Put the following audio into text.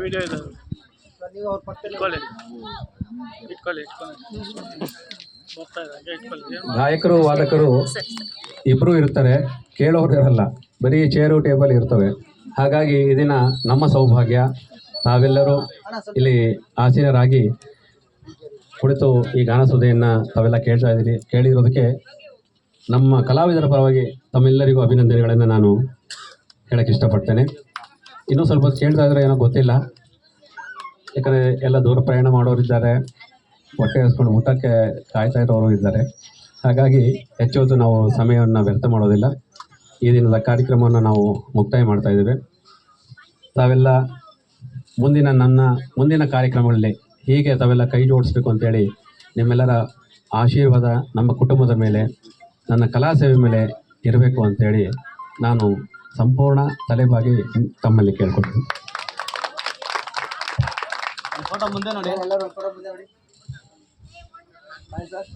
Video ಇದೆ. ನೀವು ಅವ್ರ ಪಕ್ಕದಲ್ಲಿ ಇಟ್ಕೊಳ್ಳಿ ಇಟ್ಕೊಳ್ಳಿ ಬರ್ತಾ ಇದೆ, ಹಂಗೆ ಇಟ್ಕೊಳ್ಳಿ. ಗಾಯಕರು ವಾದಕರು ಇಬ್ಬರು ಇರ್ತಾರೆ, ಕೇಳೋರು ಇರಲ್ಲ, ಬರೀ ಚೇರು ಟೇಬಲ್ ಇರ್ತವೆ. ಹಾಗಾಗಿ ಈ ದಿನ ನಮ್ಮ ಸೌಭಾಗ್ಯ ತಾವೆಲ್ಲರೂ ಇಲ್ಲಿ ಆಸೀನರಾಗಿ ಕುಳಿತು ಈ ಗಾನಸುಧೆಯನ್ನು ತಾವೆಲ್ಲ ಕೇಳ್ತಾ ಇದ್ದೀರಿ. ಕೇಳಿರೋದಕ್ಕೆ ನಮ್ಮ ಕಲಾವಿದರ ಪರವಾಗಿ ತಮ್ಮೆಲ್ಲರಿಗೂ ಅಭಿನಂದನೆಗಳನ್ನು ನಾನು ಹೇಳಕ್ಕೆ ಇಷ್ಟಪಡ್ತೇನೆ. ಇನ್ನೂ ಸ್ವಲ್ಪ ಹೊತ್ತು ಕೇಳ್ತಾ ಇದ್ರೆ ಏನೋ ಗೊತ್ತಿಲ್ಲ, ಯಾಕಂದರೆ ಎಲ್ಲ ದೂರ ಪ್ರಯಾಣ ಮಾಡೋರಿದ್ದಾರೆ, ಹೊಟ್ಟೆ ಹಸ್ಕೊಂಡು ಊಟಕ್ಕೆ ಕಾಯ್ತಾ ಇರೋರು ಇದ್ದಾರೆ. ಹಾಗಾಗಿ ಹೆಚ್ಚು ಹೊತ್ತು ನಾವು ಸಮಯವನ್ನು ವ್ಯರ್ಥ ಮಾಡೋದಿಲ್ಲ. ಈ ದಿನದ ಕಾರ್ಯಕ್ರಮವನ್ನು ನಾವು ಮುಕ್ತಾಯ ಮಾಡ್ತಾ ಇದ್ದೇವೆ. ತಾವೆಲ್ಲ ಮುಂದಿನ ಕಾರ್ಯಕ್ರಮಗಳಲ್ಲಿ ಹೀಗೆ ತಾವೆಲ್ಲ ಕೈ ಜೋಡಿಸ್ಬೇಕು ಅಂತೇಳಿ ನಿಮ್ಮೆಲ್ಲರ ಆಶೀರ್ವಾದ ನಮ್ಮ ಕುಟುಂಬದ ಮೇಲೆ, ನನ್ನ ಕಲಾ ಸೇವೆ ಮೇಲೆ ಇರಬೇಕು ಅಂತೇಳಿ ನಾನು ಸಂಪೂರ್ಣ ತಲೆಬಾಗಿ ತಮ್ಮಲ್ಲಿ ಕೇಳ್ಕೊಳ್ತೀನಿ. ಫೋಟೋ ಮುಂದೆ ನೋಡಿ, ಎಲ್ಲರೂ ಫೋಟೋ ಮುಂದೆ ನೋಡಿ. Hi sir.